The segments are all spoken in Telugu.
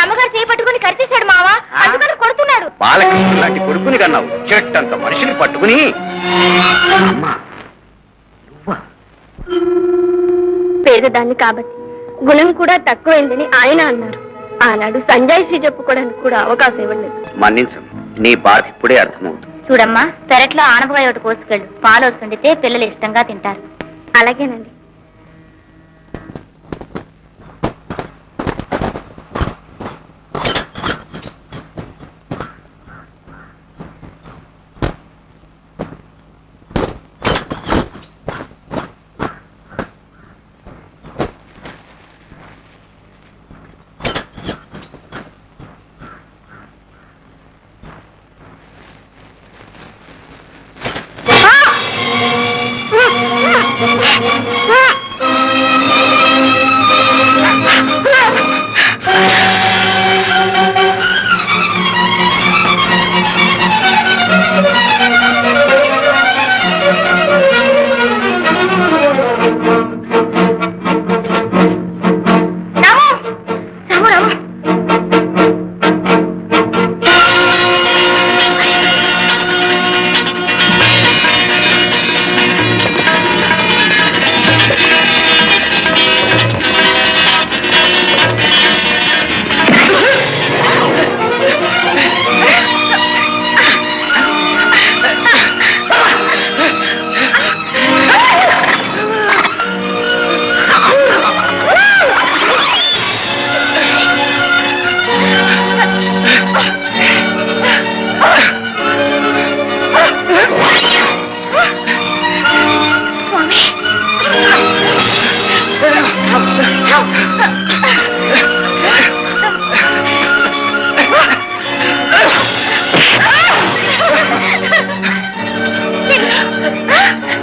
అమ్మగారు చేపట్టుకుని కరిచేశాడు మావా, అందుకని కొడుతున్నాడు. బాలకృష్ణ లాంటి కొడుకుని కన్నావు, చెట్టంత మనిషిని పట్టుకుని. పేదదాన్ని కాబట్టి గుణం కూడా తక్కువైందని ఆయన అన్నారు. ఆనాడు సంజాయిషి చెప్పుకోవడానికి కూడా అవకాశం ఇవ్వలేదు. మన్నించం, నీ బాధ ఇప్పుడే అర్థమవుతుంది. చూడమ్మా, పెరట్లో ఆనపకాయ ఒకటి కోసుకెళ్ళు, పాలు వస్తుండితే పిల్లలు ఇష్టంగా తింటారు. అలాగేనండి.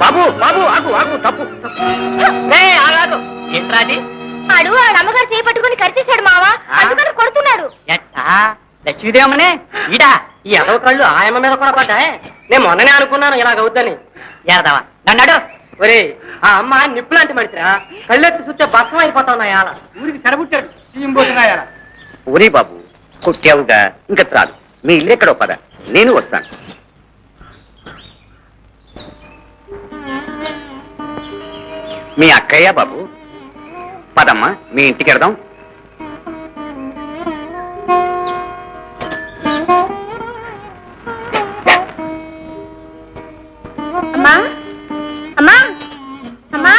బాబు బాబు ఆగు ఆగు, తప్పు. ఏంట్రాది? అమ్మగారు చేపట్టుకుని కరిచేశాడు మావా, అందుకని కొడుతున్నాడు. ఎట్టా లక్ష్మీదేవమ్మనే ఈడా ఈ ఎదవ కళ్ళు ఆయమ్మ మీద కూడా పడ్డాయి. నేను మొన్ననే అనుకున్నాను ఇలాగవుద్దని. ఎరదవా నన్నాడు. ఒరే, ఆ అమ్మ నిప్పులాంటి మనిషిరా, కళ్ళెత్తి చూస్తే భస్మం అయిపోతున్నాయి. అలా ఊరికి చెడబుట్టాడు పోతున్నాయా. ఊరి బాబు, కొట్టావుగా, ఇంకా చాలు. మీ ఇల్లు ఎక్కడో పద, నేను వస్తాను. మీ అక్కయ్య బాబు, పదమ్మా మీ ఇంటికి వెళ్దాం. అమ్మా అమ్మా అమ్మా,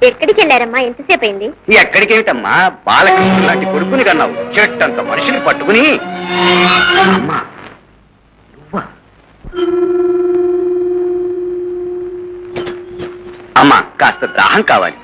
ఎక్కడికి వెళ్ళారమ్మా? ఎంతసేపు అయింది? ఎక్కడికేమిటమ్మా, బాలకృష్ణ లాంటి కొడుకుని కన్నావు, చెట్టంత మనిషిని పట్టుకుని. అమ్మా నువ్వా? అమ్మా కాస్త దాహం కావాలి.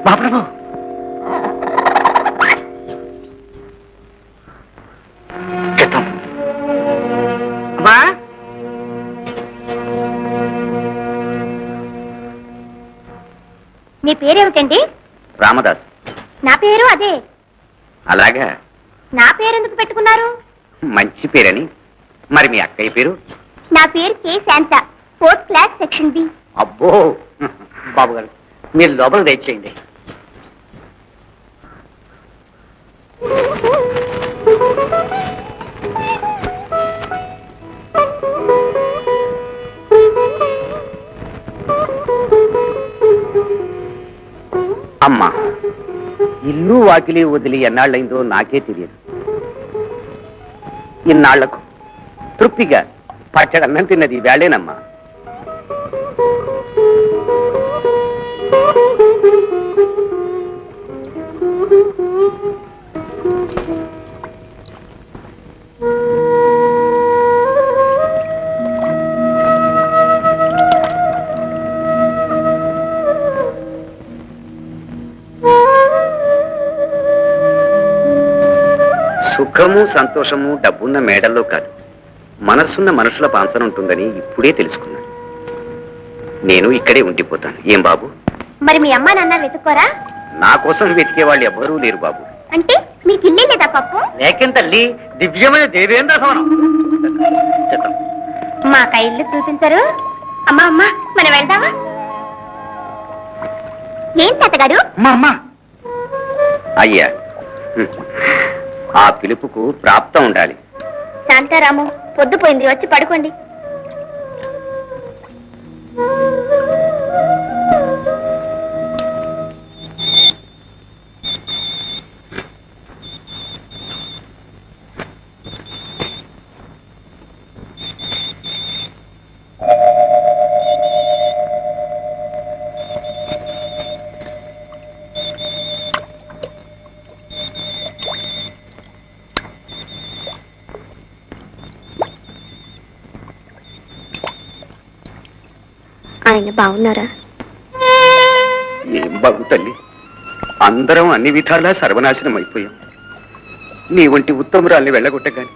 బాబు చెప్తాం. అమ్మా మీ పేరేమిటండి? రామదాస్. నా పేరు అదే. అలాగా? నా పేరెందుకు పెట్టుకున్నారు? మంచి పేరని. మరి మీ అక్కయ్య పేరు? నా పేరు కే శాంత, 4th క్లాస్ సెక్షన్ బి. అబ్బో, బాబు గారు మీరు లోపల దయచేయండి. అమ్మా, ఇల్లు వాకిలి వదిలి ఎన్నాళ్ళైందో నాకే తెలియదు. ఇన్నాళ్లకు తృప్తిగా పచ్చడన్నం తిన్నది వేళేనమ్మా. సుఖము సంతోషము డబ్బున్న మేడల్లో కాదు, మనసున్న మనుషుల పాంచన ఉంటుందని ఇప్పుడే తెలుసుకున్నాను. నేను ఇక్కడే ఉండిపోతాను. ఏం బాబు? మరి మీ అమ్మా నాన్న వెతుక్కోరా? నా కోసం వెతికే వాళ్ళు ఎవ్వరూ లేరు బాబు. అంటే మీకు ఇల్లే లేదా పప్పు? లేకేం తల్లి, దివ్యమైన దేవేంద్ర భవనం. చెప్తాం. మాకా ఇల్లు చూపించరు? అమ్మా అమ్మా మనం వెళ్దామా? ఏం తాతగారు? అయ్యా, ఆ పిలుపుకు ప్రాప్తం ఉండాలి. శాంతారాము, పొద్దుపోయింది, వచ్చి పడుకోండి. ఆయన బాగున్నారా? ఏం బాగు తల్లి, అందరం అన్ని విధాలా సర్వనాశనం అయిపోయాం. నీ వంటి ఉత్తమురాల్ని వెళ్ళగొట్టగాని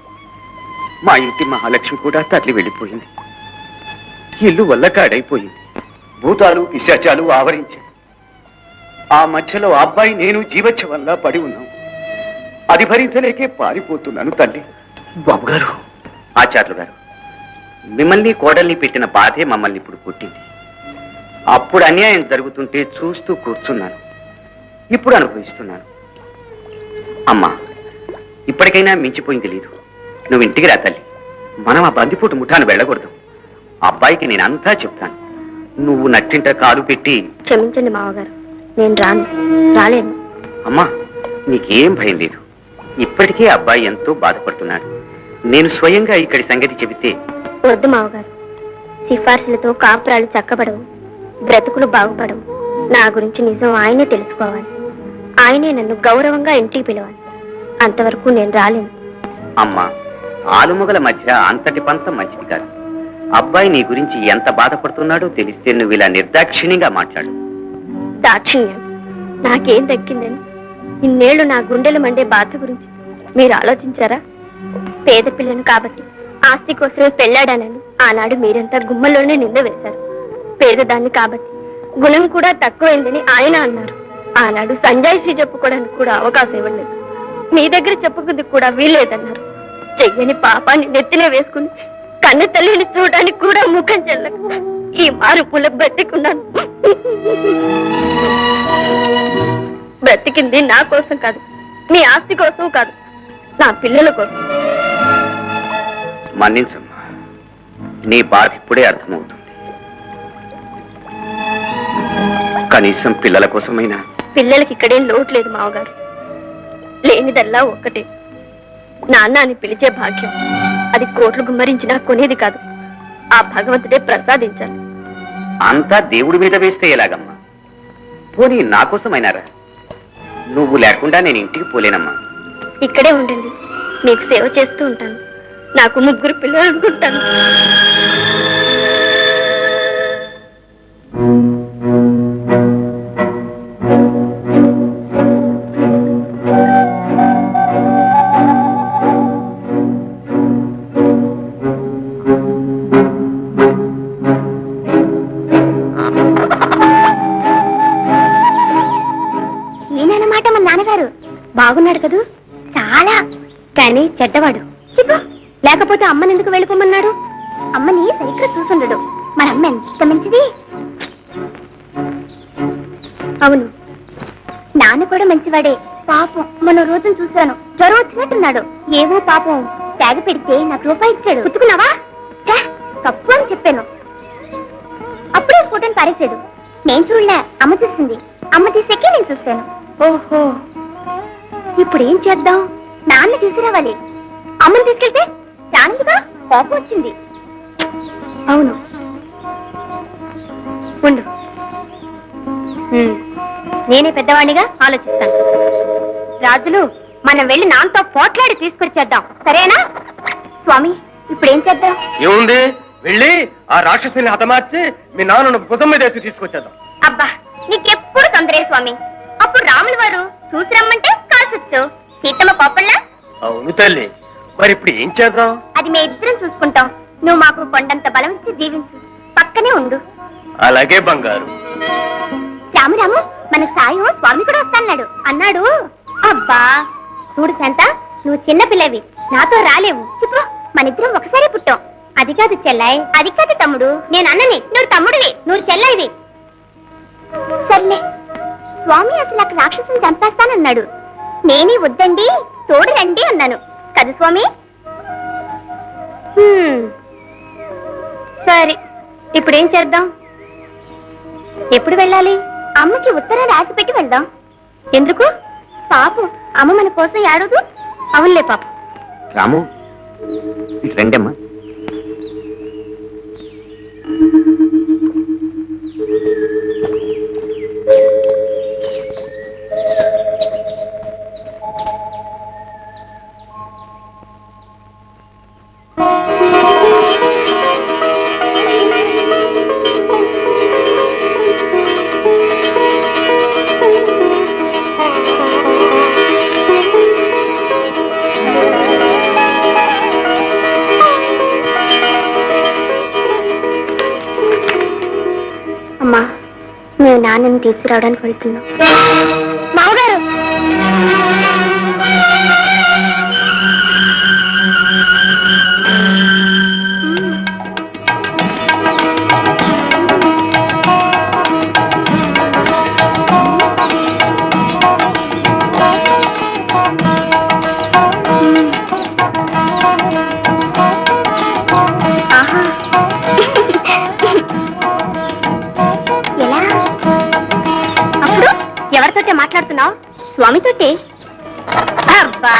మా ఇంటి మహాలక్ష్మి కూడా తల్లి వెళ్ళిపోయింది. ఇల్లు వల్ల కాడైపోయింది. భూతాలు పిశాచాలు ఆవరించాయి. ఆ మధ్యలో అబ్బాయి నేను జీవోత్సవంలా పడి ఉన్నాం. అది భరించలేకే పారిపోతున్నాను తల్లి. బాబు గారు, ఆచార్యులు గారు, మిమ్మల్ని కోడల్ని పెట్టిన బాధే మమ్మల్ని ఇప్పుడు పుట్టింది. అప్పుడు అన్యాయం జరుగుతుంటే చూస్తూ కూర్చున్నాను, ఇప్పుడు అనుభవిస్తున్నాను. అమ్మా, ఇప్పటికైనా మించిపోయింది లేదు. నువ్వు ఇంటికి రా తల్లి. మనం ఆ బందిపోటు ముఠాను వెళ్ళకూడదు. అబ్బాయికి నేను అంతా చెప్తాను. నువ్వు నట్టింట కాలు పెట్టి... క్షమించండి మావగారు, నేను రాలేను. అమ్మా, నీకేం భయం లేదు. ఇప్పటికే అబ్బాయి ఎంతో బాధపడుతున్నాడు. నేను స్వయంగా ఇక్కడి సంగతి చెబితే... వద్దు మావగారు, సిఫార్సులతో కాపురాలు చక్కబడవు, బ్రతుకులు బాగుపడవు. నా గురించి నిజం ఆయనే తెలుసుకోవాలి. ఆయనే నన్ను గౌరవంగా ఇంటికి పిలవాలి. అంతవరకు నేను రాలేను. అమ్మా, ఆలుమొగల మధ్య అంతటి పంతం మంచిది కాదు. అబ్బాయి నీ గురించి ఎంత బాధపడుతున్నాడో తెలిస్తే నువ్వు ఇలా నిర్దాక్షిణ్యంగా మాట్లాడు. దాక్షిణ్యం నాకేం దక్కిందని? ఇన్నేళ్లు నా గుండెలు మండే బాధ గురించి మీరు ఆలోచించారా? పేద పిల్లను కాబట్టి ఆస్తి కోసమే పెళ్లాడానని ఆనాడు మీరంతా గుమ్మలోనే నింద వేశారు. పేదదాన్ని కాబట్టి గుణం కూడా తక్కువైందని ఆయన అన్నారు. ఆనాడు సంజాయిషి చెప్పుకోవడానికి కూడా అవకాశం ఇవ్వలేదు. మీ దగ్గర చెప్పుకుంది కూడా వీల్లేదన్నారు. చెయ్యని పాపాన్ని నెత్తినే వేసుకుని కన్ను తల్లిని చూడడానికి కూడా ముఖం చెల్లక ఈ మారుపుల బ్రతికున్నాను. బ్రతికింది నా కోసం కాదు, మీ ఆస్తి కోసం కాదు, నా పిల్లల కోసం. మన్నించమ్మా, నీ బాధ ఇప్పుడే అర్థమవుతుంది. కనీసం పిల్లల కోసమైనా... పిల్లలకి ఇక్కడేం లోటు లేదు మావగారు. లేనిదల్లా ఒక్కటే, నాన్న అని పిలిచే భాగ్యం. అది కోట్లు గుమ్మరించినా కొనేది కాదు. ఆ భగవంతుడే ప్రసాదించాలి. అంతా దేవుడి మీద వేస్తే ఎలాగమ్మా? పోనీ నా కోసమైనారా? నువ్వు లేకుండా నేను ఇంటికి పోలేనమ్మా. ఇక్కడే ఉండండి, మీకు సేవ చేస్తూ ఉంటాను. నాకు 3 పిల్లలు అనుకుంటాను. ఈయనమాట మన నాన్నగారు. బాగున్నాడు కదూ? చాలా. కానీ చెడ్డవాడు. లేకపోతే అమ్మని ఎందుకు వెళ్ళిపోమన్నాడు? అమ్మని సరిగ్గా చూసుండడు. మరి అమ్మ ఎంత మంచిది. అవును, నాన్న కూడా మంచివాడే. పాపం మొన్న రోజును చూశాను, జ్వరం వచ్చినట్టున్నాడు. ఏవో పాపం త్యాగ పెడితే నాకు రూపాయి ఇచ్చాడు. పుచ్చుకున్నావా? తప్పు అని చెప్పాను. అప్పుడే ఫోటోని పారేసాడు. నేను చూడలే, అమ్మ చూసింది. అమ్మ తీసాకే నేను చూశాను. ఓహో, ఇప్పుడు ఏం చేద్దాం? నాన్న తీసుకురావాలి. అమ్మని తీసుకెళ్తే చాలందుగా కోపం వచ్చింది. అవును, ఉండు, నేనే పెద్దవాడిగా ఆలోచిస్తాను. రాజులు, మనం వెళ్ళి నాన్నతో పోట్లాడి తీసుకొచ్చేద్దాం, సరేనా? స్వామి, ఇప్పుడు ఏం చేద్దాం? ఏముంది, వెళ్ళి ఆ రాక్షసుని హతమార్చి మీ నాన్నను భుజం మీద వేసి తీసుకొచ్చేద్దాం. అబ్బా, నీకెప్పుడు తొందరే స్వామి. అప్పుడు రాముల వారు చూసి రమ్మంటే కాల్చొచ్చు. సీతమ్మ పాపళ్ళ అవును తల్లి, మరి ఇప్పుడు ఏం చేద్దాం? అది మీ ఇద్దరం చూసుకుంటాం. నువ్వు మాకు కొండంత బలం ఇచ్చి జీవించు, పక్కనే ఉండు. అలాగే బంగారు. రాము రాము, మన సాయం స్వామి కూడా వస్తాడు అన్నాడు. అబ్బా చూడు శాంత, నువ్వు చిన్న పిల్లవి, నాతో రాలేవు. చెప్పు, మన ఇద్దరం ఒకసారి పుట్టాం. అది కాదు చెల్లాయి, అది కాదు తమ్ముడు. నేను అన్నని, నువ్వు తమ్ముడివి, నువ్వు చెల్లాయివి. సర్లే, స్వామి అసలు నాకు రాక్షసుని చంపేస్తానన్నాడు. నేనే వద్దండి, తోడు రండి అన్నాను కదా స్వామి. సరే, ఇప్పుడేం చేద్దాం? ఎప్పుడు వెళ్ళాలి? అమ్మకి ఉత్తరం రాసి పెట్టి వెళ్దాం. ఎందుకు? పాపం అమ్మ మన కోసం ఏడవదు. అవునులే పాపం. రాము, ఇటు రండమ్మా. అమ్మా, మేము నాన్నని తీసుకురావడానికి వెళ్తున్నాం. మామగారు, ఎలా? అప్పుడు ఎవరితోటే మాట్లాడుతున్నావు? స్వామితోటే. అబ్బా